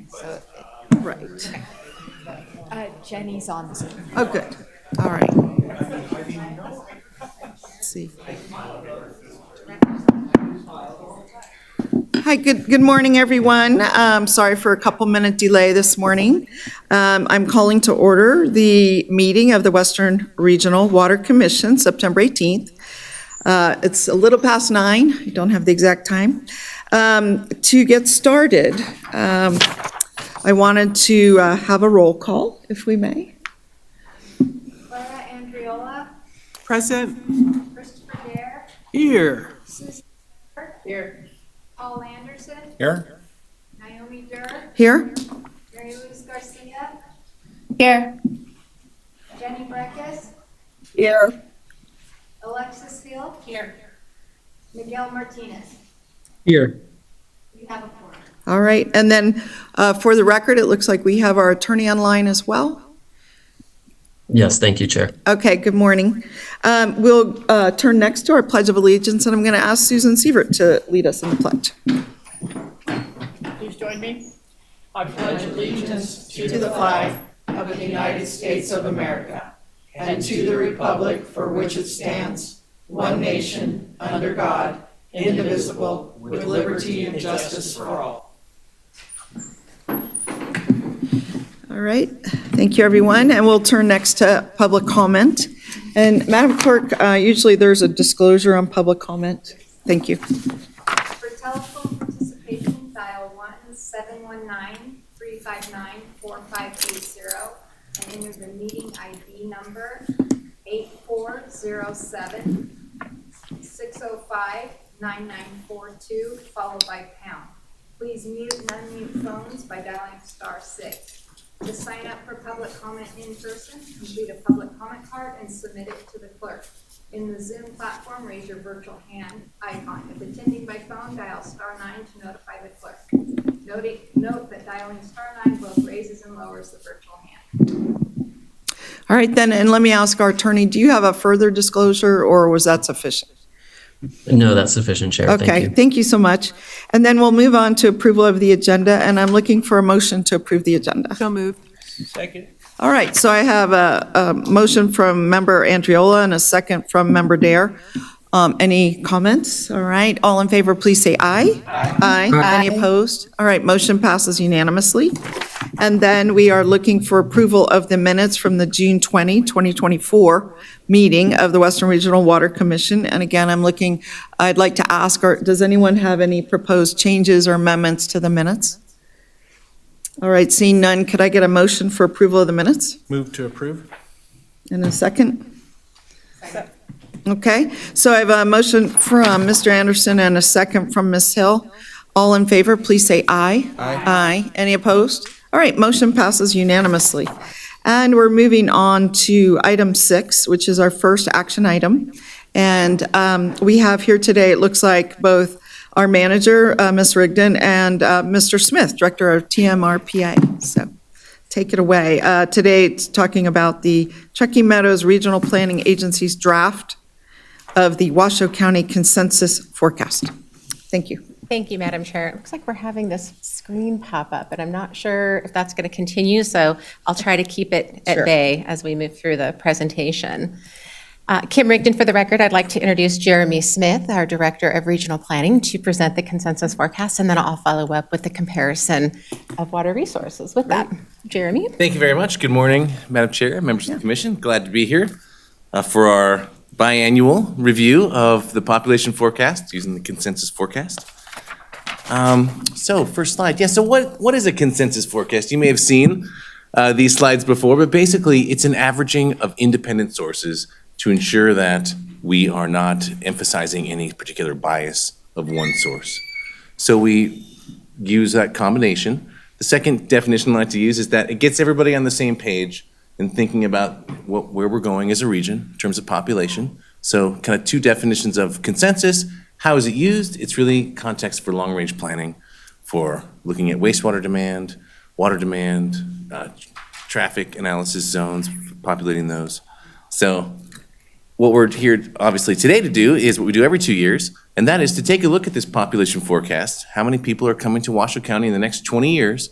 So, Right. Jenny's on Zoom. Oh, good. All right. Let's see. Hi, good morning, everyone. Sorry for a couple-minute delay this morning. I'm calling to order the meeting of the Western Regional Water Commission, September 18th. It's a little past 9. I don't have the exact time. To get started, I wanted to have a roll call, if we may. Clara Andriola, Present. Christopher Dare, Here. Susan here, Paul Anderson, Here. Naomi Durr, Here? Mary Louise Garcia, Here. Jenny Breckus, Here. Alexis Field. Here. Miguel Martinez. Here. We have a quorum. All right, and then for the record, it looks like we have our attorney online as well. Yes, thank you, Chair. Okay, good morning. We'll turn next to our Pledge of Allegiance, and I'm going to ask Susan Sievert to lead us in the pledge. Please join me. I pledge allegiance to the flag of the United States of America and to the republic for which it stands, one nation, under God, indivisible, with liberty and justice for all. All right, thank you, everyone, and we'll turn next to public comment. And Madam Clerk, usually there's a disclosure on public comment. Thank you. For telephone participation, dial 1-719-359-4580 and enter the meeting ID number 8407-605-9942, followed by pound. Please mute and unmute phones by dialing *6. To sign up for public comment in person, complete a public comment card and submit it to the clerk. In the Zoom platform, raise your virtual hand icon. If attending by phone, dial *9 to notify the clerk. Note that dialing *9 both raises and lowers the virtual hand. All right, then, and let me ask our attorney, do you have a further disclosure, or was that sufficient? No, that's sufficient, Chair. Okay, Thank you. thank you so much. And then we'll move on to approval of the agenda, and I'm looking for a motion to approve the agenda. So moved. Second. All right, so I have a motion from Member Andriola and a second from Member Dare. Any comments? All right, all in favor, please say aye. Aye. Any opposed? All right, motion passes unanimously. And then we are looking for approval of the minutes from the June 20, 2024 meeting of the Western Regional Water Commission. And again, I'd like to ask, does anyone have any proposed changes or amendments to the minutes? All right, seeing none, could I get a motion for approval of the minutes? Move to approve. In a second? Okay, so I have a motion from Mr. Anderson and a second from Ms. Hill. All in favor, please say aye. Aye. Aye. Any opposed? All right, motion passes unanimously. And we're moving on to item 6, which is our first action item. And we have here today, it looks like both our manager, Ms. Rigdon, and Mr. Smith, Director of TMRPA. So take it away. Today, it's talking about the Truckee Meadows Regional Planning Agency's draft of the Washoe County Consensus Forecast. Thank you. Thank you, Madam Chair. It looks like we're having this screen pop up, and I'm not sure if that's going to continue, so I'll try to keep it at Sure. bay as we move through the presentation. Kim Rigdon, for the record, I'd like to introduce Jeremy Smith, our Director of Regional Planning, to present the consensus forecast, and then I'll follow up with the comparison of water resources with that. Jeremy? Thank you very much. Good morning, Madam Chair, members of the Commission. Glad to be here for our biannual review of the population forecast using the consensus forecast. So first slide. Yeah, so what is a consensus forecast? You may have seen these slides before, but basically it's an averaging of independent sources to ensure that we are not emphasizing any particular bias of one source. So we use that combination. The second definition I like to use is that it gets everybody on the same page in thinking about where we're going as a region in terms of population. So kind of two definitions of consensus. How is it used? It's really context for long-range planning, for looking at wastewater demand, water demand, traffic analysis zones, populating those. So what we're here obviously today to do is what we do every 2 years, and that is to take a look at this population forecast, how many people are coming to Washoe County in the next 20 years,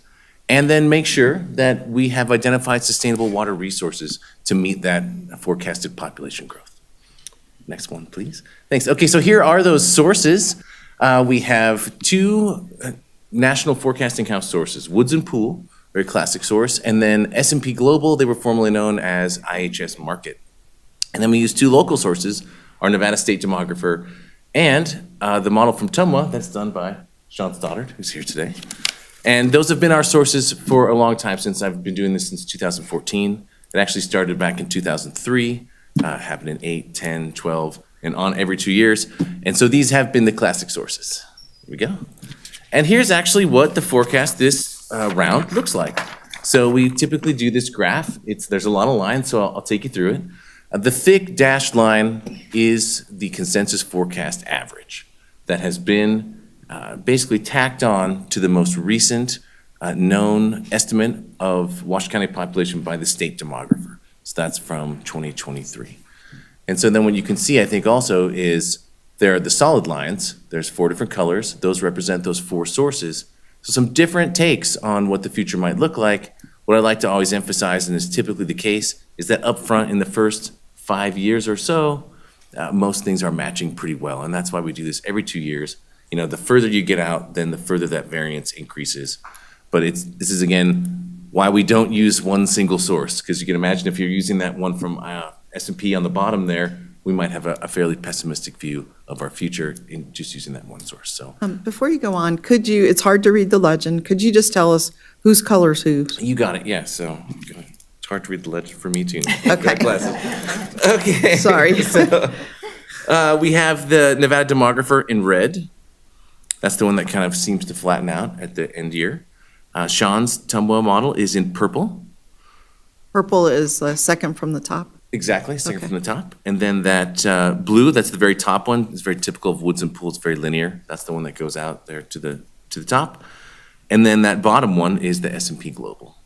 and then make sure that we have identified sustainable water resources to meet that forecasted population growth. Next one, please. Thanks. Okay, so here are those sources. We have two National Forecasting House sources, Woods and Pool, very classic source, and then S&P Global, they were formerly known as IHS Markit. And then we use two local sources, our Nevada State Demographer and the model from Tumwa that's done by Sean Stoddard, who's here today. And those have been our sources for a long time, since I've been doing this since 2014. It actually started back in 2003, happened in 8, 10, 12, and on every 2 years. And so these have been the classic sources. Here we go. And here's actually what the forecast this round looks like. So we typically do this graph. There's a lot of lines, so I'll take you through it. The thick dashed line is the consensus forecast average that has been basically tacked on to the most recent known estimate of Washington County population by the state demographer. So that's from 2023. And so then what you can see, I think also, is there are the solid lines. There's 4 different colors. Those represent those 4 sources. So some different takes on what the future might look like. What I like to always emphasize, and is typically the case, is that up front in the first 5 years or so, most things are matching pretty well. And that's why we do this every 2 years. You know, the further you get out, then the further that variance increases. But this is, again, why we don't use one single source. Because you can imagine if you're using that one from S&P on the bottom there, we might have a fairly pessimistic view of our future in just using that one source. So Before you go on, it's hard to read the legend. Could you just tell us whose colors whose? you got it, yeah. So it's hard to read the legend for me too. Okay. Glasses. Okay. Sorry. So we have the Nevada demographer in red. That's the one that kind of seems to flatten out at the end year. Sean's Tumwa model is in purple. Purple is second from the top. Exactly, second Okay. from the top. And then that blue, that's the very top one. It's very typical of Woods and Pools, very linear. That's the one that goes out there to the top. And then that bottom one is the S&P Global.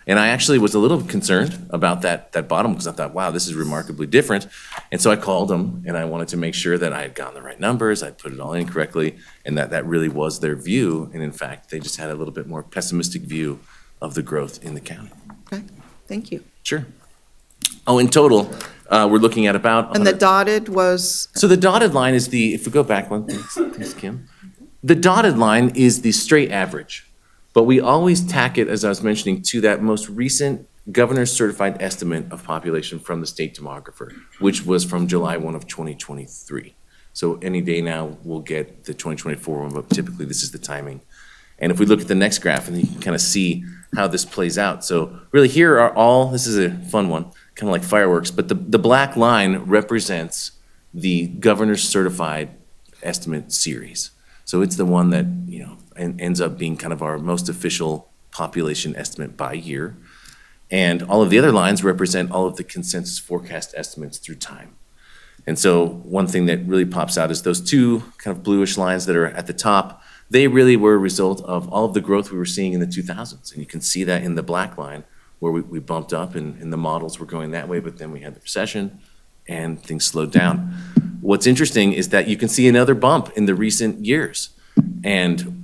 And I actually was a little concerned about that bottom, because I thought, wow, this is remarkably different. And so I called them, and I wanted to make sure that I had gotten the right numbers, I'd put it all in correctly, and that really was their view. And in fact, they just had a little bit more pessimistic view of the growth in the county. Okay, thank you. Sure. Oh, in total, we're looking at about. And the dotted was, So the dotted line is if we go back one, thanks, Kim. The dotted line is the straight average, but we always tack it, as I was mentioning, to that most recent governor's certified estimate of population from the state demographer, which was from July 1 of 2023. So any day now, we'll get the 2024 one, but typically this is the timing. And if we look at the next graph, and you can kind of see how this plays out. So really here are this is a fun one, kind of like fireworks, but the black line represents the governor's certified estimate series. So it's the one that, ends up being kind of our most official population estimate by year. And all of the other lines represent all of the consensus forecast estimates through time. And so one thing that really pops out is those two kind of bluish lines that are at the top. They really were a result of all of the growth we were seeing in the 2000s. And you can see that in the black line, where we bumped up and the models were going that way, but then we had the recession and things slowed down. What's interesting is that you can see another bump in the recent years. And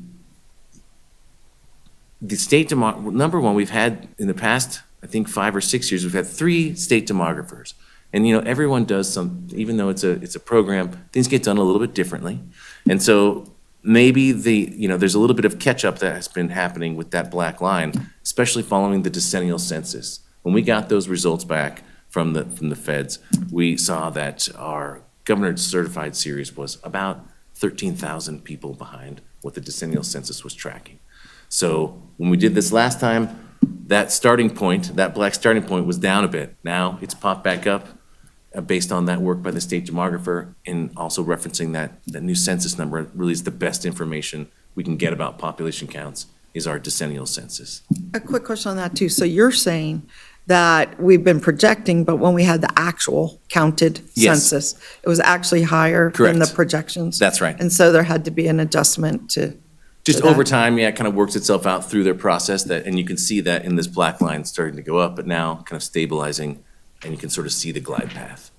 the state number one, we've had in the past, I think 5 or 6 years, we've had 3 state demographers. And everyone does even though it's a program, things get done a little bit differently. And so maybe there's a little bit of catch up that has been happening with that black line, especially following the decennial census. When we got those results back from the feds, we saw that our governor's certified series was about 13,000 people behind what the decennial census was tracking. So when we did this last time, that starting point, that black starting point, was down a bit. Now it's popped back up based on that work by the state demographer, and also referencing that new census number really is the best information we can get about population counts is our decennial census. a quick question on that too. So you're saying that we've been projecting, but when we had the actual counted Yes. census, it was actually higher than the Correct. projections? That's right. And so there had to be an adjustment to. Just to that? over time, it kind of works itself out through their process, and you can see that in this black line starting to go up, but now kind of stabilizing, and you can sort of see the glide path.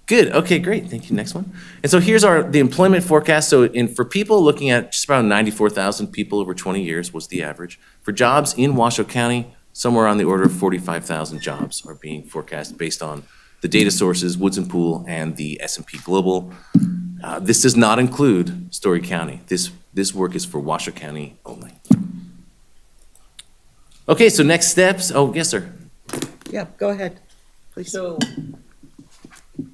Good. Okay, great. Thank you. Next one. And so here's the employment forecast. So for people looking at just about 94,000 people over 20 years was the average. For jobs in Washoe County, somewhere on the order of 45,000 jobs are being forecast based on the data sources, Woods and Pool, and the S&P Global. This does not include Story County. This work is for Washoe County only. Okay, so next steps. Oh, yes, sir. Yeah, go ahead, please. So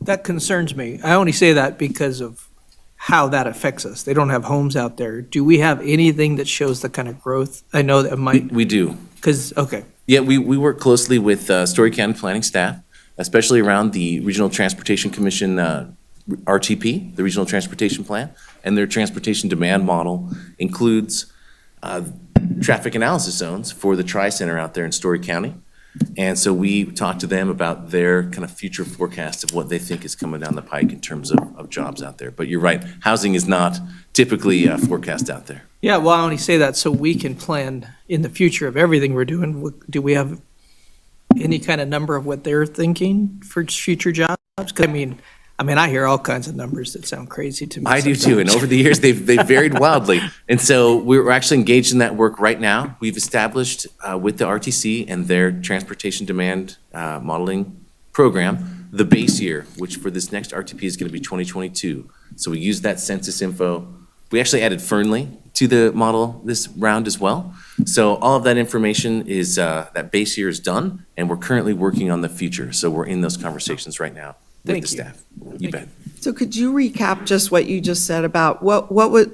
that concerns me. I only say that because of how that affects us. They don't have homes out there. Do we have anything that shows the kind of growth? I know that might, We do. because, okay. Yeah, we work closely with Story County planning staff, especially around the Regional Transportation Commission, RTP, the Regional Transportation Plan, and their transportation demand model includes traffic analysis zones for the Tri-Center out there in Story County. And so we talked to them about their kind of future forecast of what they think is coming down the pike in terms of jobs out there. But you're right, housing is not typically forecast out there. Yeah, well, I only say that so we can plan in the future of everything we're doing. Do we have any kind of number of what they're thinking for future jobs? 'Cause I hear all kinds of numbers that sound crazy to me. I do too, and over the years, they've varied wildly. And so we're actually engaged in that work right now. We've established with the RTC and their transportation demand modeling program, the base year, which for this next RTP is going to be 2022. So we use that census info. We actually added Fernley to the model this round as well. So all of that information is, that base year is done, and we're currently working on the future. So we're in those conversations right now with Thank the you. staff. You bet. So could you recap just what you just said about what would,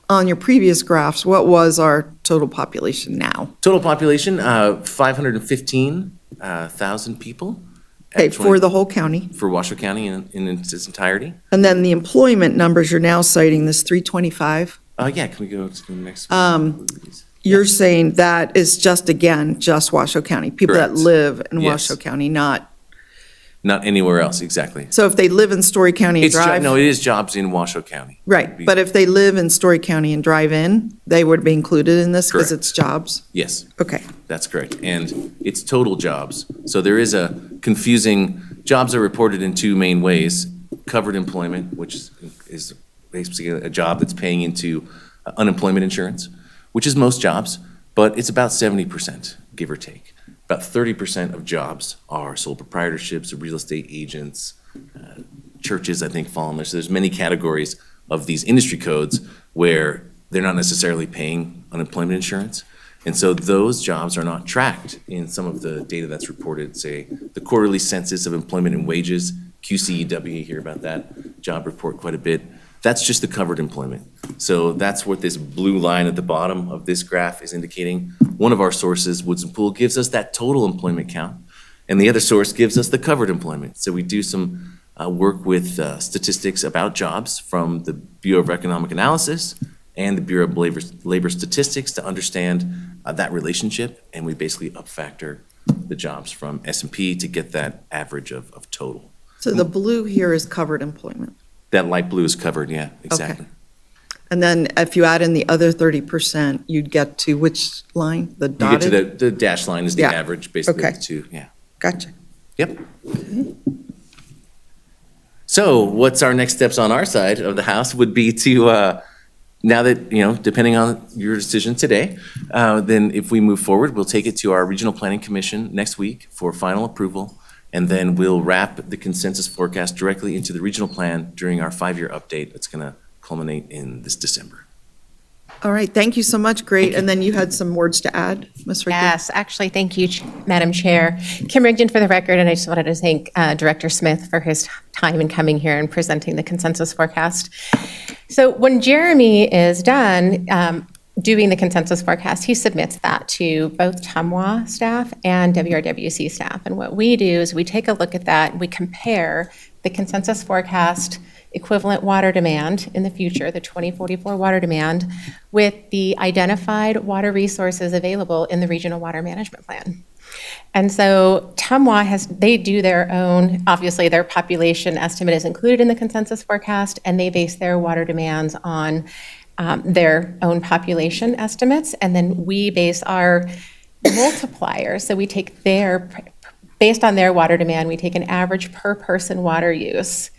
on your previous graphs, what was our total population now? Total population, 515,000 people. at Okay, 20 for the whole county. For Washoe County in its entirety. And then the employment numbers you're now citing, this 325, Yeah, can we go to the next one, please? you're saying that is just, again, just Washoe County, people that Correct. live in Yes. Washoe County, not, Not anywhere else, exactly. so if they live in Story County and It's, drive. no, it is jobs in Washoe County. Right, but if they live in Story County and drive in, they would be included in this because Correct. it's jobs? Yes, Okay, that's correct. And it's total jobs. So there is a confusing, jobs are reported in two main ways. Covered employment, which is basically a job that's paying into unemployment insurance, which is most jobs, but it's about 70%, give or take. About 30% of jobs are sole proprietorships, real estate agents, churches, I think, fall in there. So there's many categories of these industry codes where they're not necessarily paying unemployment insurance. And so those jobs are not tracked in some of the data that's reported, say, the quarterly census of employment and wages, QCEW, you hear about that job report quite a bit. That's just the covered employment. So that's what this blue line at the bottom of this graph is indicating. One of our sources, Woods and Pool, gives us that total employment count, and the other source gives us the covered employment. So we do some work with statistics about jobs from the Bureau of Economic Analysis and the Bureau of Labor Statistics to understand that relationship, and we basically up-factor the jobs from S&P to get that average of total. so the blue here is covered employment. That light blue is covered, yeah, exactly. And then if you add in the other 30%, you'd get to which line? The You get to dotted? the dash line is the Yeah. average, basically, Okay. the two, yeah. Gotcha. Yep. So what's our next steps on our side of the house would be to, now that, depending on your decision today, then if we move forward, we'll take it to our Regional Planning Commission next week for final approval. And then we'll wrap the consensus forecast directly into the regional plan during our 5-year update that's going to culminate in this December. All right, thank you so much, great. And then you had some words to add, Ms. Rigdon? Yes, actually, thank you, Madam Chair. Kim Rigdon for the record, and I just wanted to thank Director Smith for his time in coming here and presenting the consensus forecast. So when Jeremy is done doing the consensus forecast, he submits that to both TUMWA staff and WRWC staff. And what we do is we take a look at that, and we compare the consensus forecast equivalent water demand in the future, the 2044 water demand, with the identified water resources available in the Regional Water Management Plan. And so TUMWA they do their own, obviously their population estimate is included in the consensus forecast, and they base their water demands on their own population estimates, and then we base our multiplier. So we take based on their water demand, we take an average per person water use,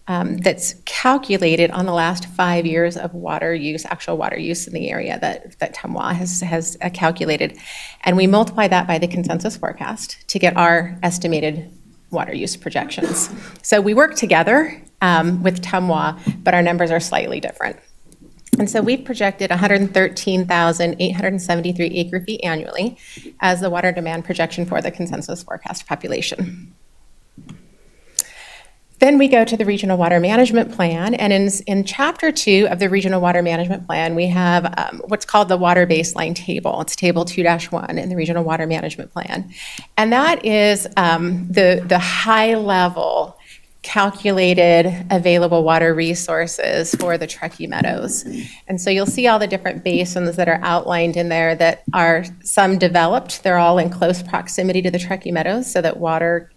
that's calculated on the last 5 years of water use, actual water use in the area that TEMWA has calculated. And we multiply that by the consensus forecast to get our estimated water use projections. So we work together with TEMWA, but our numbers are slightly different. And so we've projected 113,873 acre feet annually as the water demand projection for the consensus forecast population. Then we go to the Regional Water Management Plan, and in Chapter 2 of the Regional Water Management Plan, we have what's called the Water Baseline Table. It's Table 2-1 in the Regional Water Management Plan. And that is the high-level calculated available water resources for the Truckee Meadows. And so you'll see all the different basins that are outlined in there that are some developed. They're all in close proximity to the Truckee Meadows so that water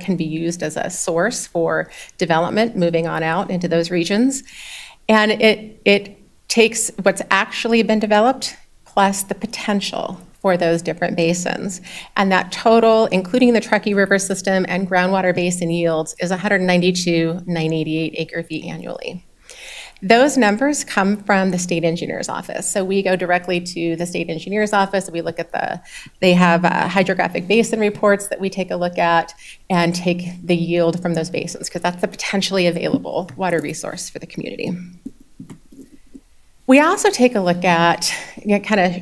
can be used as a source for development moving on out into those regions. And it takes what's actually been developed plus the potential for those different basins. And that total, including the Truckee River system and groundwater basin yields, is 192,988 acre feet annually. Those numbers come from the state engineer's office. So we go directly to the state engineer's office. We look at they have hydrographic basin reports that we take a look at and take the yield from those basins, because that's the potentially available water resource for the community. We also take a look at kind of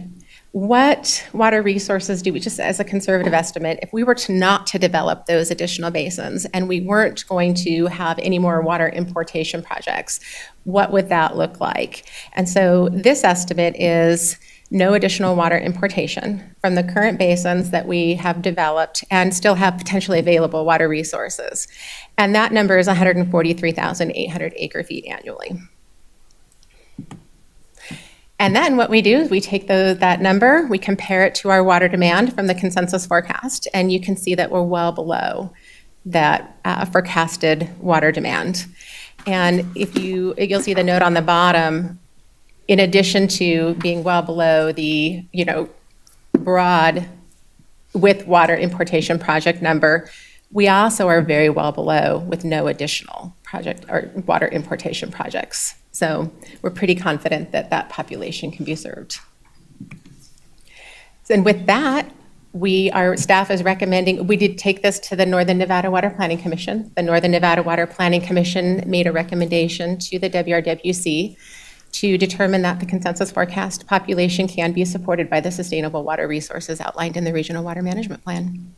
what water resources do we, just as a conservative estimate, if we were not to develop those additional basins and we weren't going to have any more water importation projects, what would that look like? And so this estimate is no additional water importation from the current basins that we have developed and still have potentially available water resources. And that number is 143,800 acre feet annually. And then what we do is we take that number, we compare it to our water demand from the consensus forecast, and you can see that we're well below that forecasted water demand. And you'll see the note on the bottom, in addition to being well below the, broad with water importation project number, we also are very well below with no additional project or water importation projects. So we're pretty confident that that population can be served. And with that, our staff is recommending, we did take this to the Northern Nevada Water Planning Commission. The Northern Nevada Water Planning Commission made a recommendation to the WRWC to determine that the consensus forecast population can be supported by the sustainable water resources outlined in the Regional Water Management Plan.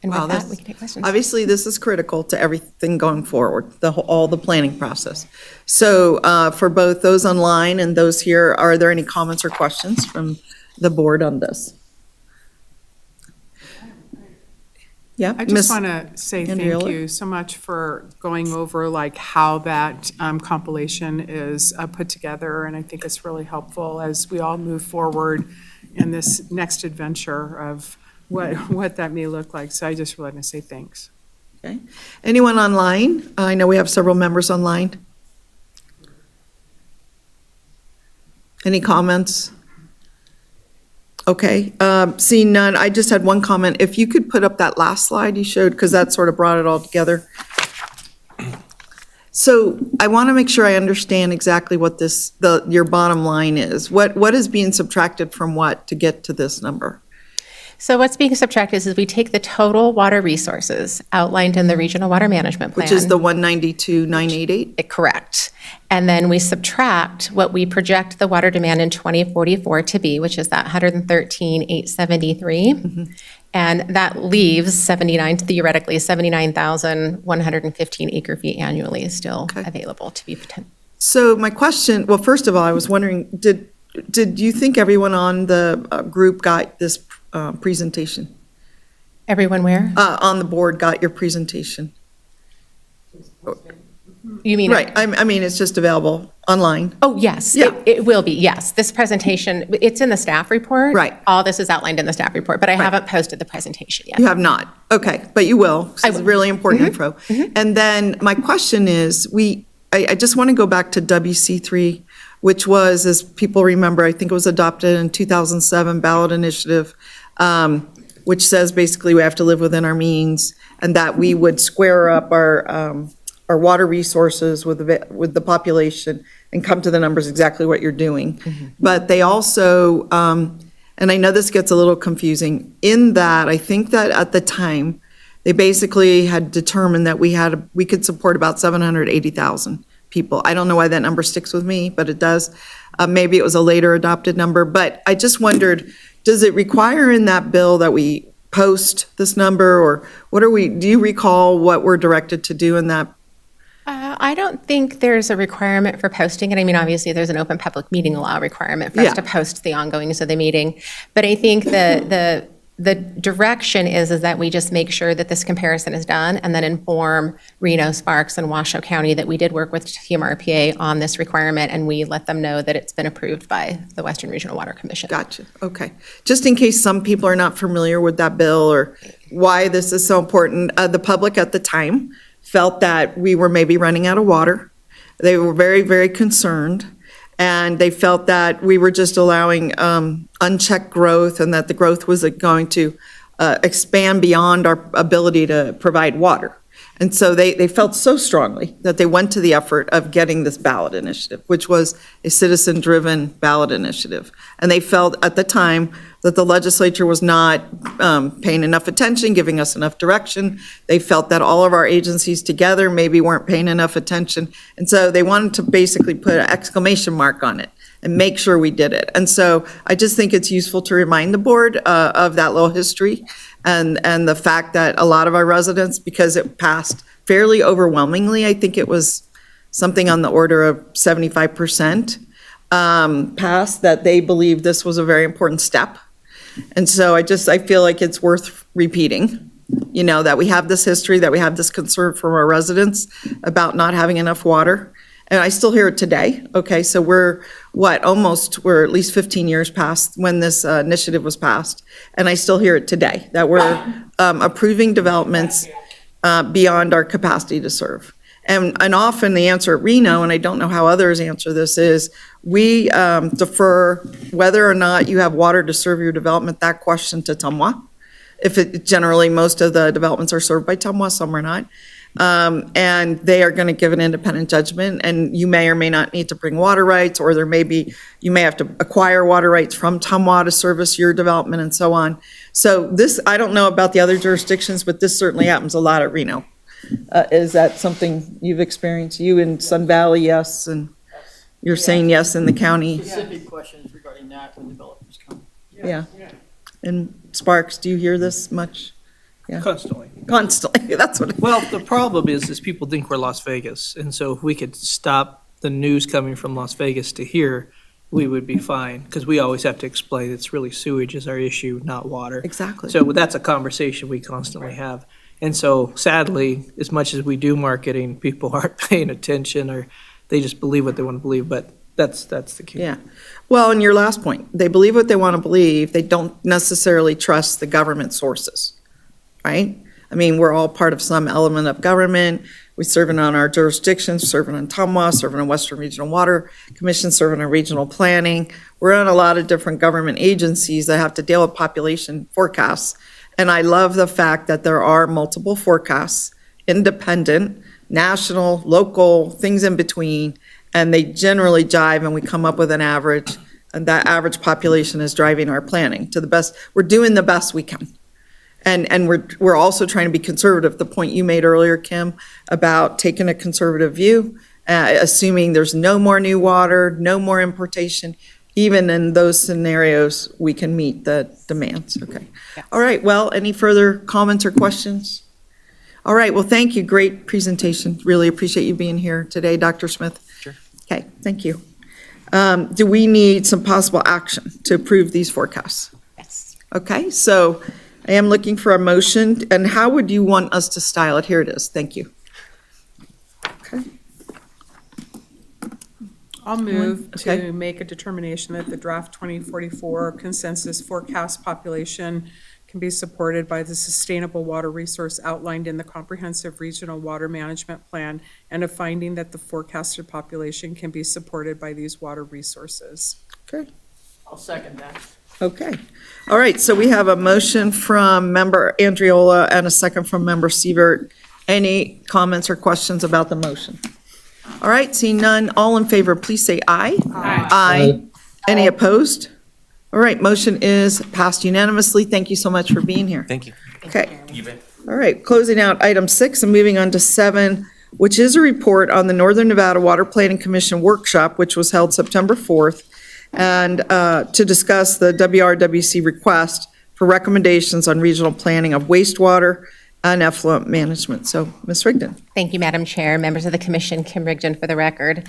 And Wow, with that, we can take questions. Obviously, this is critical to everything going forward, all the planning process. So for both those online and those here, are there any comments or questions from the board on this? Yeah, I just want to say thank you so much for going over how that compilation is put together, and I think it's really helpful as we all move forward in this next adventure of what that may look like. So I just wanted to say thanks. Okay. Anyone online? I know we have several members online. Any comments? Okay, seeing none, I just had one comment. If you could put up that last slide you showed, because that sort of brought it all together. So I want to make sure I understand exactly what your bottom line is. What is being subtracted from what to get to this number? So what's being subtracted is we take the total water resources outlined in the Regional Water Management Plan. Which is the 192,988? Correct. And then we subtract what we project the water demand in 2044 to be, which is that 113,873. Mm-hmm. And that leaves theoretically 79,115 acre feet annually is still available to be potential. So my question, well, first of all, I was wondering, did you think everyone on the group got this presentation? Everyone where? On the board got your presentation? You mean? Right, I mean, it's just available online. Oh, yes, Yeah. it will be, yes. This presentation, it's in the staff report. Right. All this is outlined in the staff report, but I haven't posted the presentation yet. You have not? Okay, but you will. 'Cause it's really important info. And then my question is, I just want to go back to WC3, which was, as people remember, I think it was adopted in 2007 ballot initiative, which says basically we have to live within our means and that we would square up our our water resources with the population and come to the numbers exactly what you're doing. But they also, and I know this gets a little confusing, in that I think that at the time, they basically had determined that we could support about 780,000 people. I don't know why that number sticks with me, but it does. Maybe it was a later adopted number, but I just wondered, does it require in that bill that we post this number, or do you recall what we're directed to do in that? I don't think there's a requirement for posting it. I mean, obviously, there's an open public meeting law requirement for us Yeah. to post the ongoings of the meeting. But I think the direction is that we just make sure that this comparison is done and then inform Reno, Sparks, and Washoe County that we did work with TMRPA on this requirement, and we let them know that it's been approved by the Western Regional Water Commission. Gotcha, okay. Just in case some people are not familiar with that bill or why this is so important, the public at the time felt that we were maybe running out of water. They were very, very concerned, and they felt that we were just allowing unchecked growth and that the growth was going to expand beyond our ability to provide water. And so they felt so strongly that they went to the effort of getting this ballot initiative, which was a citizen-driven ballot initiative. And they felt at the time that the legislature was not paying enough attention, giving us enough direction. They felt that all of our agencies together maybe weren't paying enough attention. And so they wanted to basically put an exclamation mark on it and make sure we did it. And so I just think it's useful to remind the board of that little history and the fact that a lot of our residents, because it passed fairly overwhelmingly, I think it was something on the order of 75% passed, that they believed this was a very important step. And so I feel like it's worth repeating, that we have this history, that we have this concern from our residents about not having enough water. And I still hear it today. Okay, so we're at least 15 years past when this initiative was passed. And I still hear it today, that we're approving developments beyond our capacity to serve. And often the answer at Reno, and I don't know how others answer this, is we defer whether or not you have water to serve your development, that question to Tumwa. Generally, most of the developments are served by Tumwa, some are not. And they are going to give an independent judgment, and you may or may not need to bring water rights, or you may have to acquire water rights from Tumwa to service your development and so on. So this, I don't know about the other jurisdictions, but this certainly happens a lot at Reno. Is that something you've experienced? You in Sun Valley, yes, and you're saying yes in the county? Specific questions regarding that when developers come. Yeah. And Sparks, do you hear this much? Constantly. Constantly, that's what. Well, the problem is people think we're Las Vegas, and so if we could stop the news coming from Las Vegas to here, we would be fine, because we always have to explain it's really sewage is our issue, not water. Exactly. So that's a conversation we constantly have. And so sadly, as much as we do marketing, people aren't paying attention, or they just believe what they want to believe, but that's the key. Yeah. Well, and your last point, they believe what they want to believe. They don't necessarily trust the government sources, right? I mean, we're all part of some element of government. We're serving on our jurisdictions, serving on Tumwa, serving on Western Regional Water Commission, serving on regional planning. We're on a lot of different government agencies that have to deal with population forecasts. And I love the fact that there are multiple forecasts, independent, national, local, things in between, and they generally jive, and we come up with an average, and that average population is driving our planning to the best. We're doing the best we can. And we're also trying to be conservative. The point you made earlier, Kim, about taking a conservative view, assuming there's no more new water, no more importation. Even in those scenarios, we can meet the demands. Okay. All right. Well, any further comments or questions? All right. Well, thank you. Great presentation. Really appreciate you being here today, Dr. Smith. Sure. Okay. Thank you. Do we need some possible action to approve these forecasts? Yes. Okay. So I am looking for a motion. And how would you want us to style it? Here it is. Thank you. Okay. I'll move Okay. to make a determination that the draft 2044 consensus forecast population can be supported by the sustainable water resource outlined in the comprehensive regional water management plan, and a finding that the forecasted population can be supported by these water resources. Okay. I'll second that. Okay. All right. So we have a motion from member Andriola and a second from member Sievert. Any comments or questions about the motion? All right, seeing none, all in favor, please say aye. Aye. Any opposed? All right, motion is passed unanimously. Thank you so much for being here. Thank you. Okay. You bet. All right, closing out item 6 and moving on to 7, which is a report on the Northern Nevada Water Planning Commission workshop, which was held September 4th, and to discuss the WRWC request for recommendations on regional planning of wastewater and effluent management. So, Ms. Rigdon. Thank you, Madam Chair, members of the commission, Kim Rigdon for the record.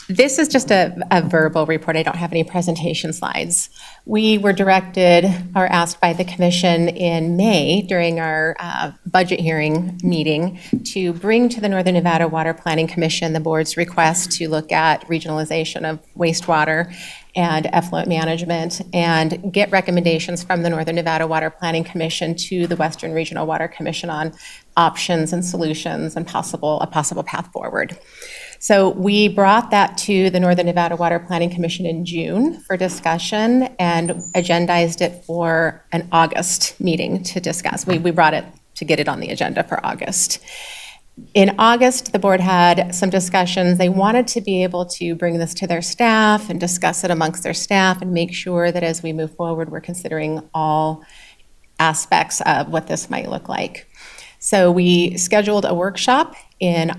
This is just a verbal report. I don't have any presentation slides. We were directed or asked by the commission in May during our budget hearing meeting to bring to the Northern Nevada Water Planning Commission the board's request to look at regionalization of wastewater and effluent management and get recommendations from the Northern Nevada Water Planning Commission to the Western Regional Water Commission on options and solutions and a possible path forward. So we brought that to the Northern Nevada Water Planning Commission in June for discussion and agendized it for an August meeting to discuss. We brought it to get it on the agenda for August. In August, the board had some discussions. They wanted to be able to bring this to their staff and discuss it amongst their staff and make sure that as we move forward, we're considering all aspects of what this might look like. So we scheduled a workshop in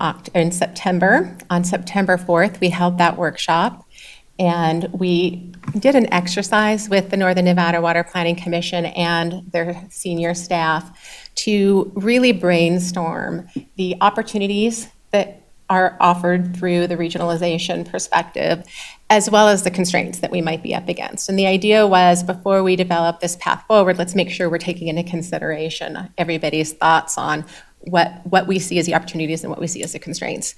September. On September 4th, we held that workshop, and we did an exercise with the Northern Nevada Water Planning Commission and their senior staff to really brainstorm the opportunities that are offered through the regionalization perspective, as well as the constraints that we might be up against. And the idea was, before we develop this path forward, let's make sure we're taking into consideration everybody's thoughts on what we see as the opportunities and what we see as the constraints.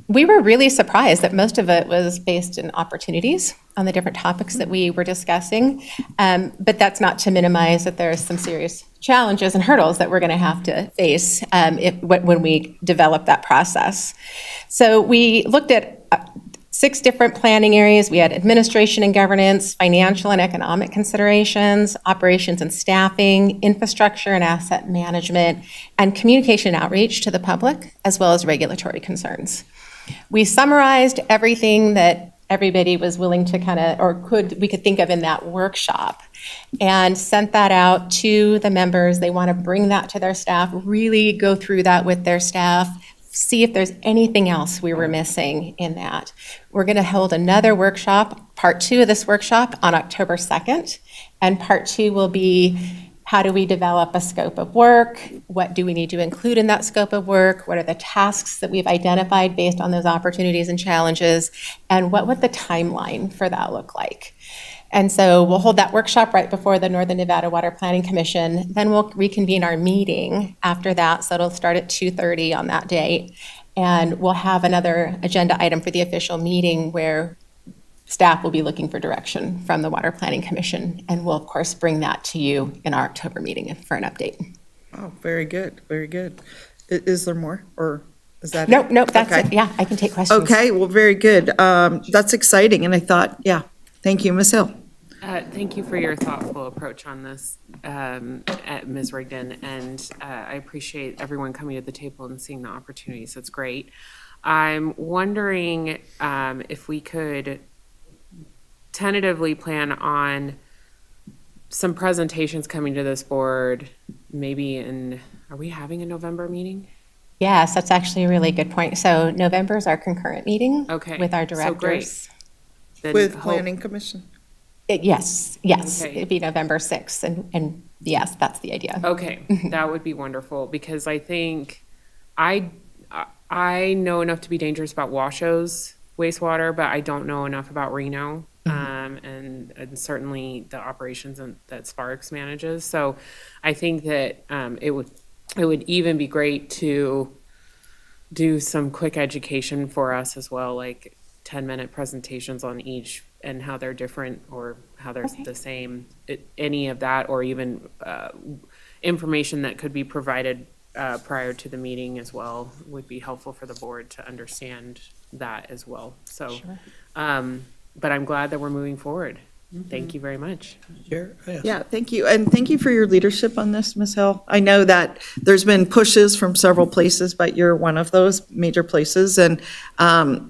We were really surprised that most of it was based in opportunities on the different topics that we were discussing. But that's not to minimize that there's some serious challenges and hurdles that we're going to have to face when we develop that process. So we looked at 6 different planning areas. We had administration and governance, financial and economic considerations, operations and staffing, infrastructure and asset management, and communication and outreach to the public, as well as regulatory concerns. We summarized everything that everybody was willing to we could think of in that workshop and sent that out to the members. They want to bring that to their staff, really go through that with their staff, see if there's anything else we were missing in that. We're going to hold another workshop, part 2 of this workshop, on October 2nd, and part 2 will be, how do we develop a scope of work? What do we need to include in that scope of work? What are the tasks that we've identified based on those opportunities and challenges? And what would the timeline for that look like? And so we'll hold that workshop right before the Northern Nevada Water Planning Commission. Then we'll reconvene our meeting after that. So it'll start at 2:30 on that date. And we'll have another agenda item for the official meeting where staff will be looking for direction from the Water Planning Commission, and we'll, of course, bring that to you in our October meeting for an update. Oh, very good, very good. Is there more, or is that it? Nope, that's Okay. it. Yeah, I can take questions. Okay, well, very good. That's exciting, and I thought, yeah, thank you, Ms. Hill. Thank you for your thoughtful approach on this, Ms. Rigdon, and I appreciate everyone coming to the table and seeing the opportunities. That's great. I'm wondering if we could tentatively plan on some presentations coming to this board, maybe are we having a November meeting? Yes, that's actually a really good point. So November is our concurrent meeting with our so directors. great. Then With Planning Commission? Yes, Okay. it'd be November 6th, and yes, that's the idea. Okay, that would be wonderful, because I think I know enough to be dangerous about Washoe's wastewater, but I don't know enough about Reno, and certainly the operations that Sparks manages. So I think that it would even be great to do some quick education for us as well, like 10-minute presentations on each and how they're different or how they're the same, any of that, or even information that could be provided prior to the meeting as well would be helpful for the board to understand that as well. So, but I'm glad that we're moving forward. Thank you very much. Chair? Yes. Yeah, thank you. And thank you for your leadership on this, Ms. Hill. I know that there's been pushes from several places, but you're one of those major places. And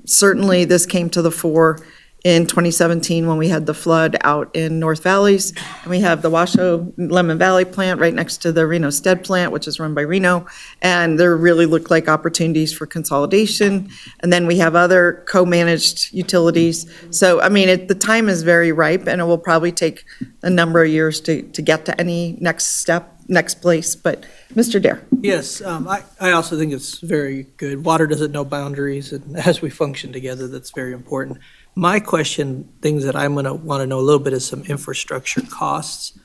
certainly this came to the fore in 2017 when we had the flood out in North Valleys. And we have the Washoe Lemon Valley plant right next to the Reno Stead plant, which is run by Reno. And there really looked like opportunities for consolidation. And then we have other co-managed utilities. So, I mean, the time is very ripe, and it will probably take a number of years to get to any next step, next place. But Mr. Dare. Yes, I also think it's very good. Water doesn't know boundaries, and as we function together, that's very important. My question, things that I'm going to want to know a little bit is some infrastructure costs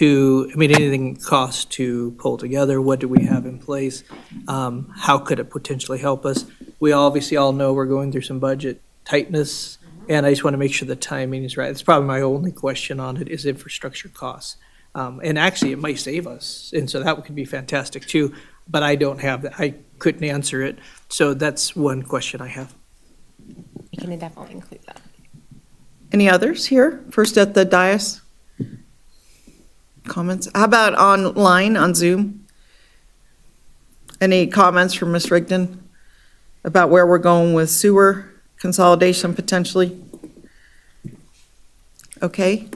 anything costs to pull together. What do we have in place? How could it potentially help us? We obviously all know we're going through some budget tightness, and I just want to make sure the timing is right. It's probably my only question on it is infrastructure costs. And actually, it might save us, and so that could be fantastic too, but I don't have that. I couldn't answer it, so that's one question I have. We can definitely include that. Any others here? First at the dais? Comments? How about online, on Zoom? Any comments from Ms. Rigdon about where we're going with sewer consolidation potentially? Okay.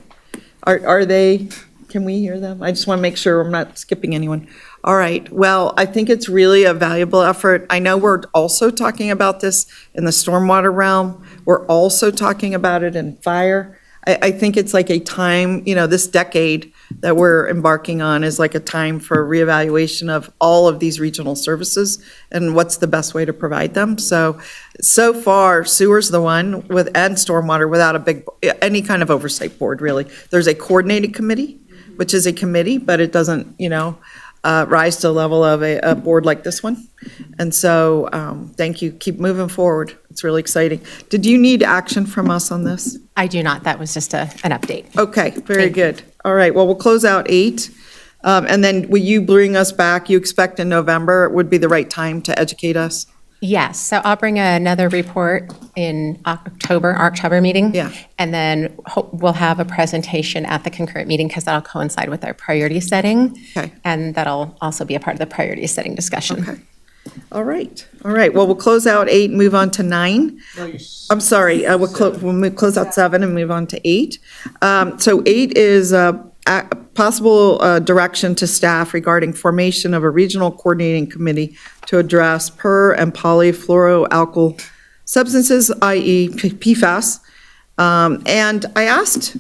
Are they, can we hear them? I just want to make sure I'm not skipping anyone. All right. Well, I think it's really a valuable effort. I know we're also talking about this in the stormwater realm. We're also talking about it in fire. I think it's like a time, this decade that we're embarking on is like a time for reevaluation of all of these regional services and what's the best way to provide them. So far, sewer's the one and stormwater without any kind of oversight board, really. There's a coordinated committee, which is a committee, but it doesn't, rise to the level of a board like this one. And so, thank you. Keep moving forward. It's really exciting. Did you need action from us on this? I do not. That was just an update. Okay, very Thank you. good. All right, well, we'll close out 8. And then will you bring us back, you expect in November would be the right time to educate us? Yes, so I'll bring another report in our October meeting. Yeah. And then we'll have a presentation at the concurrent meeting because that'll coincide with our priority setting. Okay. And that'll also be a part of the priority setting discussion. Okay. All right, well, we'll close out 8 and move on to 9. I'm sorry, we'll close out 7 and move on to 8. So 8 is possible direction to staff regarding formation of a regional coordinating committee to address per and polyfluoroalkyl substances, i.e. PFAS. And I asked,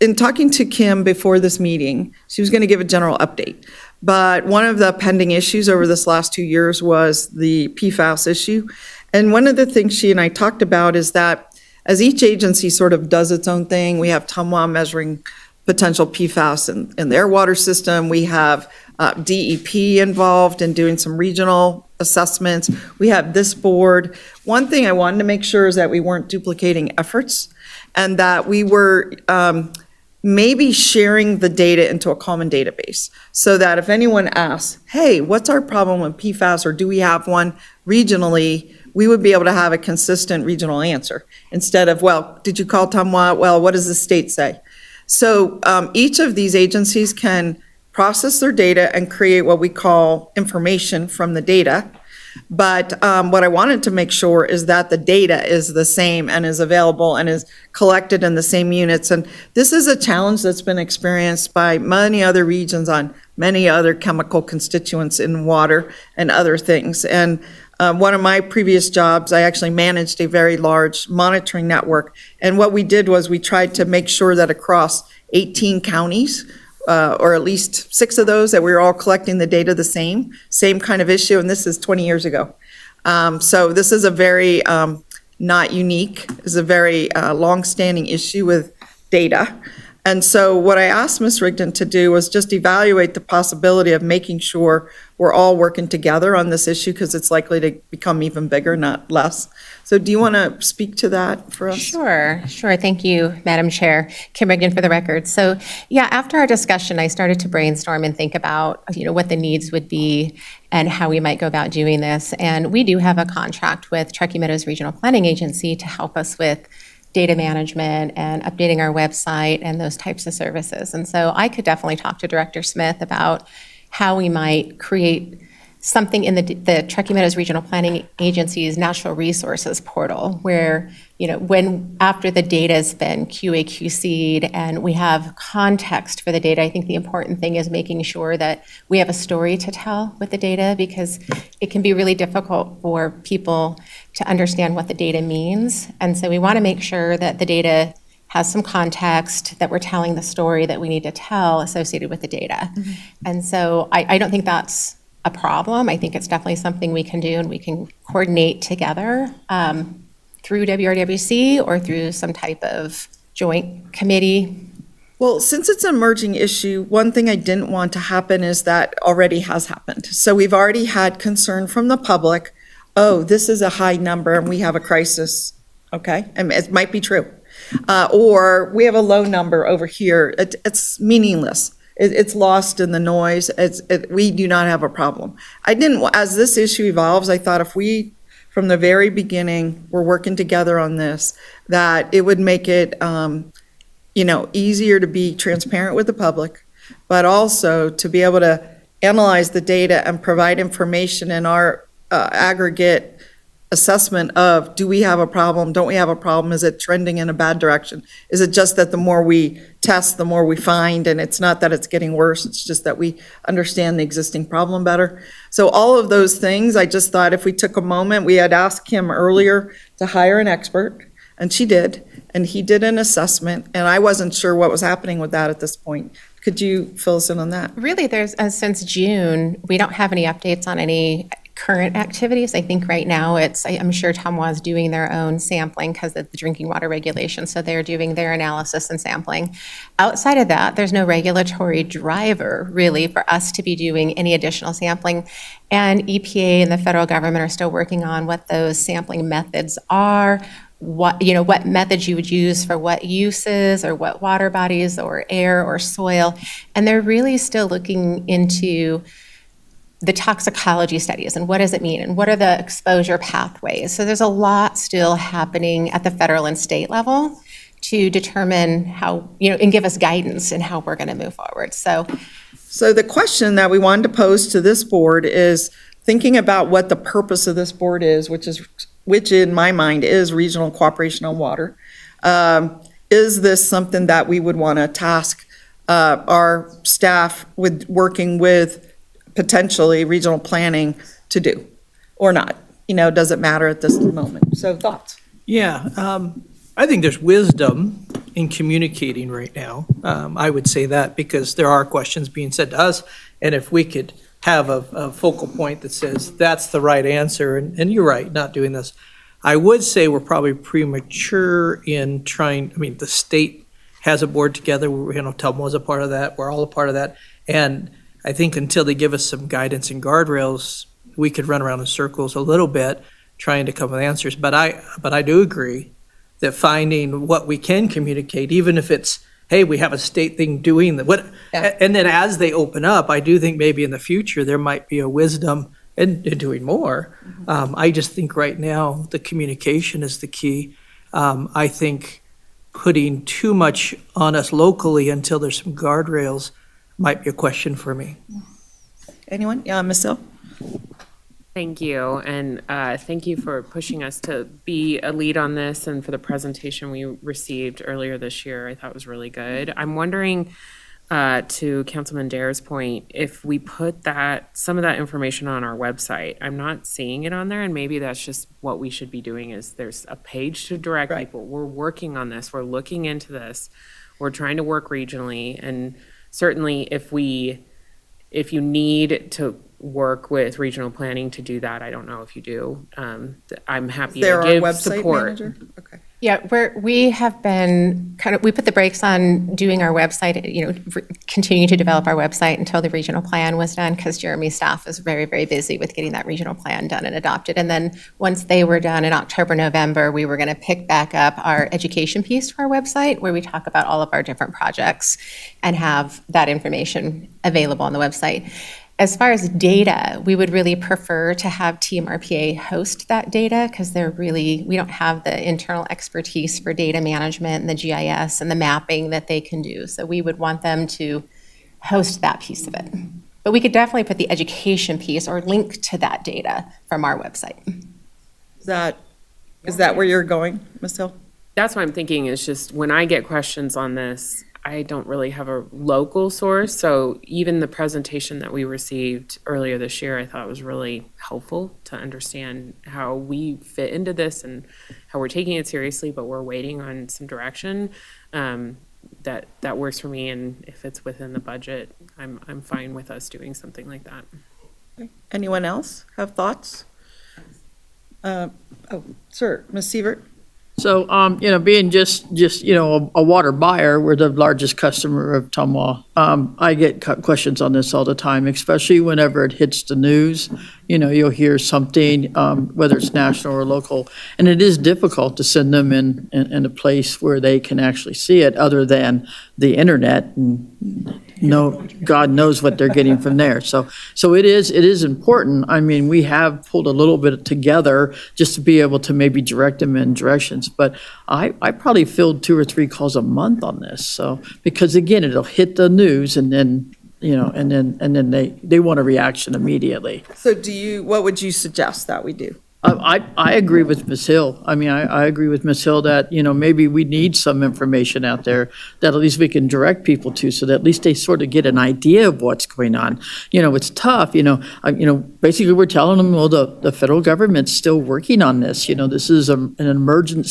in talking to Kim before this meeting, she was going to give a general update. But one of the pending issues over this last 2 years was the PFAS issue. And one of the things she and I talked about is that as each agency sort of does its own thing, we have TUMWA measuring potential PFAS in their water system. We have DEP involved in doing some regional assessments. We have this board. One thing I wanted to make sure is that we weren't duplicating efforts and that we were maybe sharing the data into a common database so that if anyone asks, hey, what's our problem with PFAS or do we have one regionally, we would be able to have a consistent regional answer instead of, well, did you call TUMWA? Well, what does the state say? So each of these agencies can process their data and create what we call information from the data. But what I wanted to make sure is that the data is the same and is available and is collected in the same units. And this is a challenge that's been experienced by many other regions on many other chemical constituents in water and other things. And one of my previous jobs, I actually managed a very large monitoring network. And what we did was we tried to make sure that across 18 counties, or at least 6 of those, that we were all collecting the data the same kind of issue, and this is 20 years ago. So this is a very not unique, is a very long-standing issue with data. And so what I asked Ms. Rigdon to do was just evaluate the possibility of making sure we're all working together on this issue because it's likely to become even bigger, not less. So do you want to speak to that for us? Sure. Thank you, Madam Chair. Kim Rigdon for the record. So yeah, after our discussion, I started to brainstorm and think about, what the needs would be and how we might go about doing this. And we do have a contract with Truckee Meadows Regional Planning Agency to help us with data management and updating our website and those types of services. And so I could definitely talk to Director Smith about how we might create something in the Truckee Meadows Regional Planning Agency's Natural Resources portal where, when after the data's been QA/QC'd and we have context for the data, I think the important thing is making sure that we have a story to tell with the data because it can be really difficult for people to understand what the data means. And so we want to make sure that the data has some context, that we're telling the story that we need to tell associated with the data. And so I don't think that's a problem. I think it's definitely something we can do and we can coordinate together through WRWC or through some type of joint committee. Well, since it's an emerging issue, one thing I didn't want to happen is that already has happened. So we've already had concern from the public, oh, this is a high number and we have a crisis, okay? And it might be true. Or we have a low number over here. It's meaningless. It's lost in the noise. We do not have a problem. As this issue evolves, I thought if we, from the very beginning, were working together on this, that it would make it, easier to be transparent with the public, but also to be able to analyze the data and provide information in our aggregate assessment of, do we have a problem? Don't we have a problem? Is it trending in a bad direction? Is it just that the more we test, the more we find, and it's not that it's getting worse, it's just that we understand the existing problem better? So all of those things, I just thought if we took a moment, we had asked Kim earlier to hire an expert, and she did, and he did an assessment, and I wasn't sure what was happening with that at this point. Could you fill us in on that? Really, since June, we don't have any updates on any current activities. I think right now I'm sure Tumwa is doing their own sampling because of the drinking water regulation, so they're doing their analysis and sampling. Outside of that, there's no regulatory driver really for us to be doing any additional sampling. And EPA and the federal government are still working on what those sampling methods are, what methods you would use for what uses or what water bodies or air or soil. And they're really still looking into the toxicology studies and what does it mean and what are the exposure pathways. So there's a lot still happening at the federal and state level to determine how, and give us guidance in how we're going to move forward. So the question that we wanted to pose to this board is thinking about what the purpose of this board is, which in my mind is regional cooperation on water. Is this something that we would want to task our staff with working with potentially regional planning to do or not? Does it matter at this moment? So thoughts? Yeah, I think there's wisdom in communicating right now. I would say that because there are questions being said to us, and if we could have a focal point that says that's the right answer, and you're right, not doing this. I would say we're probably premature in trying, the state has a board together, Telmo was a part of that, we're all a part of that, and I think until they give us some guidance and guardrails, we could run around in circles a little bit trying to come with answers. But I do agree that finding what we can communicate, even if it's, hey, we have a state thing doing that. And then as they open up, I do think maybe in the future there might be a wisdom in doing more. I just think right now the communication is the key. I think putting too much on us locally until there's some guardrails might be a question for me. Anyone? Yeah, Ms. Hill? Thank you, and thank you for pushing us to be a lead on this and for the presentation we received earlier this year. I thought was really good. I'm wondering, to Councilman Dare's point, if we put some of that information on our website. I'm not seeing it on there, and maybe that's just what we should be doing is there's a page to direct people. We're working on this. We're looking into this. We're trying to work regionally, and certainly if you need to work with regional planning to do that, I don't know if you do. I'm happy to give support. Manager? Okay. Yeah, we have been we put the brakes on doing our website, continuing to develop our website until the regional plan was done because Jeremy's staff is very, very busy with getting that regional plan done and adopted. And then once they were done in October, November, we were going to pick back up our education piece to our website where we talk about all of our different projects and have that information available on the website. As far as data, we would really prefer to have TMRPA host that data because we don't have the internal expertise for data management and the GIS and the mapping that they can do. So we would want them to host that piece of it. But we could definitely put the education piece or link to that data from our website. Is that where you're going, Ms. Hill? That's what I'm thinking, is just when I get questions on this, I don't really have a local source. So even the presentation that we received earlier this year, I thought was really helpful to understand how we fit into this and how we're taking it seriously, but we're waiting on some direction. That works for me, and if it's within the budget, I'm fine with us doing something like that. Anyone else have thoughts? Sir, Ms. Sievert? So, being just, a water buyer, we're the largest customer of Tumwa. I get questions on this all the time, especially whenever it hits the news. You'll hear something, whether it's national or local, and it is difficult to send them in a place where they can actually see it other than the internet, and God knows what they're getting from there. So it is important. I mean, we have pulled a little bit together just to be able to maybe direct them in directions, but I probably field 2 or 3 calls a month on this. So, because again, it'll hit the news and then, and then they want a reaction immediately. So what would you suggest that we do? I agree with Ms. Hill. I mean, I agree with Ms. Hill that, maybe we need some information out there that at least we can direct people to, so that at least they sort of get an idea of what's going on. It's tough, basically we're telling them, well, the federal government's still working on this. This is an emerging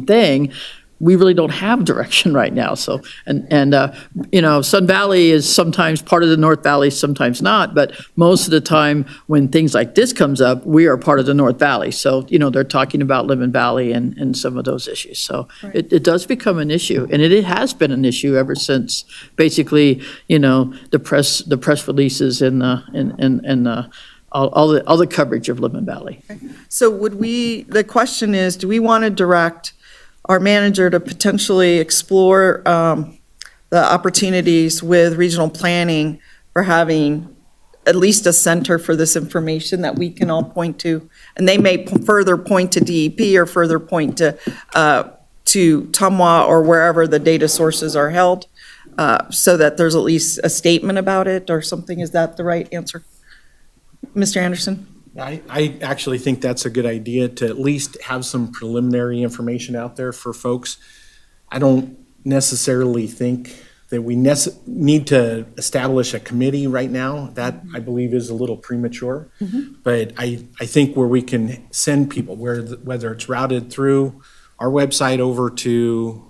thing. We really don't have direction right now. So, Sun Valley is sometimes part of the North Valley, sometimes not. But most of the time when things like this comes up, we are part of the North Valley. So, they're talking about Lemon Valley and some of those issues. So it does become an issue. And it has been an issue ever since basically, the press releases and all the coverage of Lemon Valley. So the question is, do we want to direct our manager to potentially explore the opportunities with regional planning for having at least a center for this information that we can all point to? And they may further point to DEP or further point to Tumwa or wherever the data sources are held, so that there's at least a statement about it or something. Is that the right answer? Mr. Anderson? I actually think that's a good idea, to at least have some preliminary information out there for folks. I don't necessarily think that we need to establish a committee right now. That, I believe, is a little premature. But I think where we can send people, whether it's routed through our website over to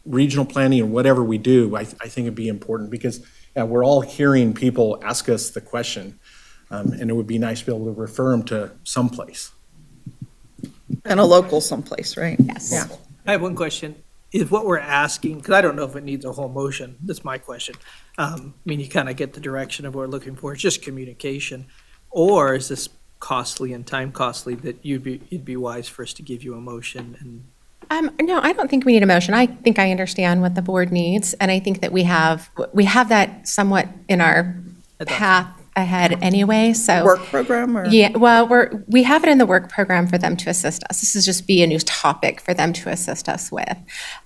regional planning or whatever we do, I think it'd be important, because we're all hearing people ask us the question. And it would be nice to be able to refer them to someplace. And a local someplace, right? Yes. Yeah. I have one question. Is what we're asking, because I don't know if it needs a whole motion, that's my question. I mean, you kind of get the direction of what we're looking for, it's just communication. Or is this costly and time costly that it'd be wise for us to give you a motion? And No, I don't think we need a motion. I think I understand what the board needs, and I think that we have that somewhat in our path ahead anyway, so. Work program or? Yeah, well, we have it in the work program for them to assist us. This is just be a new topic for them to assist us with.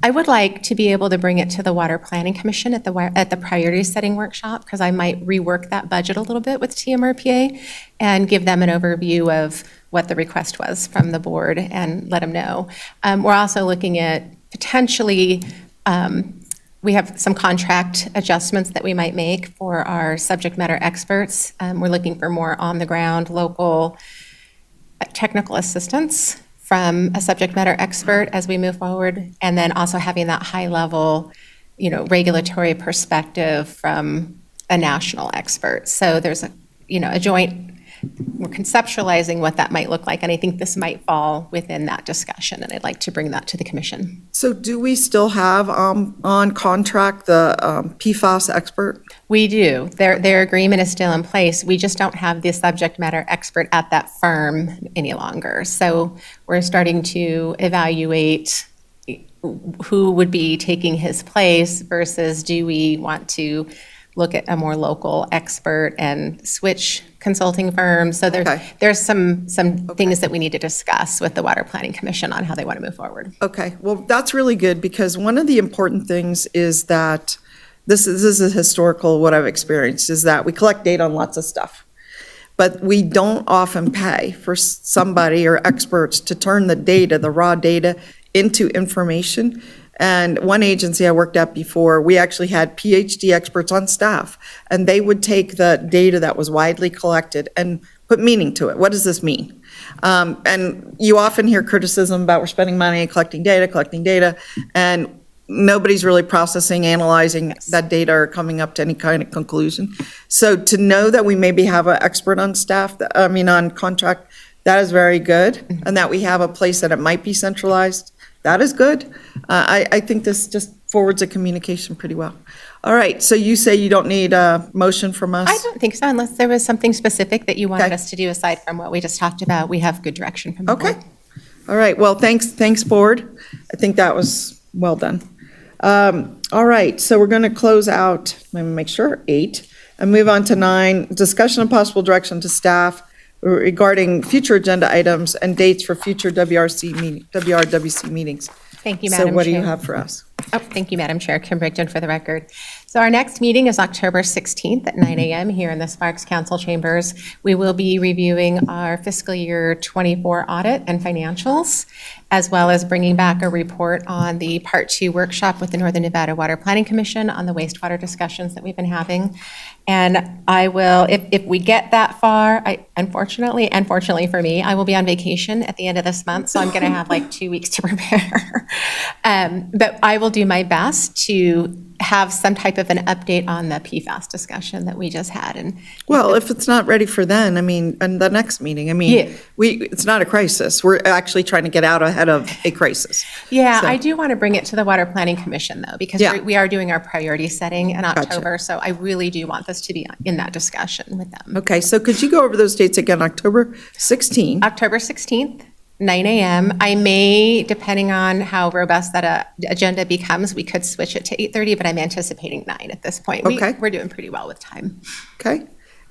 I would like to be able to bring it to the Water Planning Commission at the priority setting workshop, because I might rework that budget a little bit with TMRPA and give them an overview of what the request was from the board and let them know. We're also looking at potentially, we have some contract adjustments that we might make for our subject matter experts. We're looking for more on-the-ground, local technical assistance from a subject matter expert as we move forward, and then also having that high-level, regulatory perspective from a national expert. So there's a joint, we're conceptualizing what that might look like, and I think this might fall within that discussion, and I'd like to bring that to the commission. So do we still have on contract the PFAS expert? We do. Their agreement is still in place. We just don't have the subject matter expert at that firm any longer. So we're starting to evaluate who would be taking his place versus do we want to look at a more local expert and switch consulting firms. So Okay. there's some things that we need to discuss with the Water Planning Commission on how they want to move forward. Okay, well, that's really good, because one of the important things is that, this is a historical, what I've experienced, is that we collect data on lots of stuff. But we don't often pay for somebody or experts to turn the data, the raw data, into information. And one agency I worked at before, we actually had PhD experts on staff, and they would take the data that was widely collected and put meaning to it. What does this mean? And you often hear criticism about we're spending money collecting data, and nobody's really processing, analyzing that data or coming up to any kind of conclusion. So to know that we maybe have an expert on staff, on contract, that is very good. And that we have a place that it might be centralized, that is good. I think this just forwards the communication pretty well. All right, so you say you don't need a motion from us? I don't think so, unless there was something specific that you wanted Okay. us to do aside from what we just talked about. We have good direction from the board. Okay. All right, well, thanks, board. I think that was well done. All right, so we're going to close out, let me make sure, 8, and move on to 9, discussion of possible direction to staff regarding future agenda items and dates for future WRWC meetings. Thank you, Madam Chair. So what do you have for us? Oh, thank you, Madam Chair. Kim Brigden for the record. So our next meeting is October 16th at 9 a.m. here in the Sparks Council chambers. We will be reviewing our fiscal year 24 audit and financials, as well as bringing back a report on the Part 2 workshop with the Northern Nevada Water Planning Commission on the wastewater discussions that we've been having. And I will, if we get that far, unfortunately for me, I will be on vacation at the end of this month, so I'm going to have like 2 weeks to prepare. But I will do my best to have some type of an update on the PFAS discussion that we just had. And Well, if it's not ready for then, and the next meeting, Yeah. it's not a crisis. We're actually trying to get out ahead of a crisis. yeah, So- I do want to bring it to the Water Planning Commission, though, because Yeah. we are doing our priority setting in October. So I really do want this to be in that discussion with them. Okay, so could you go over those dates again? October 16th? October 16th, 9 a.m. I may, depending on how robust that agenda becomes, we could switch it to 8:30, but I'm anticipating 9 at this point. Okay. We're doing pretty well with time. Okay.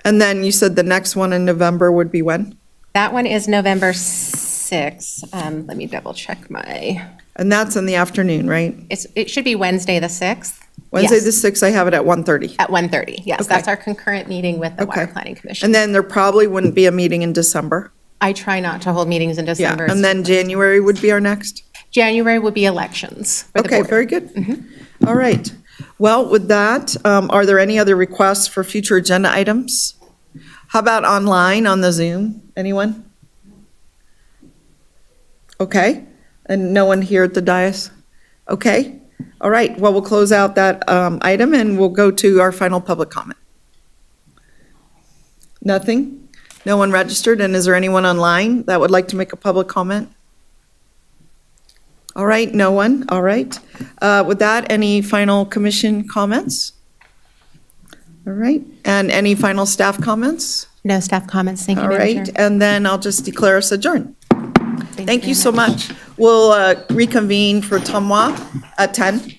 And then you said the next one in November would be when? That one is November 6th. Let me double check And that's in the afternoon, right? it should be Wednesday, the 6th. Wednesday, Yes. the 6th, I have it at 1:30. At 1:30, yes. Okay. That's our concurrent meeting with the Water Okay. Planning Commission. And then there probably wouldn't be a meeting in December. I try not to hold meetings in Yeah, December. and then January would be our next? January would be elections for the Okay, board. very good. All right. Well, with that, are there any other requests for future agenda items? How about online on the Zoom? Anyone? Okay, and no one here at the dais? Okay, all right. Well, we'll close out that item and we'll go to our final public comment. Nothing? No one registered? And is there anyone online that would like to make a public comment? All right, no one, all right. With that, any final commission comments? All right, and any final staff comments? No staff comments, thank you, All Madam right, Chair. and then I'll just declare us adjourned. Thank you very so much. We'll reconvene for Tumwa at 10.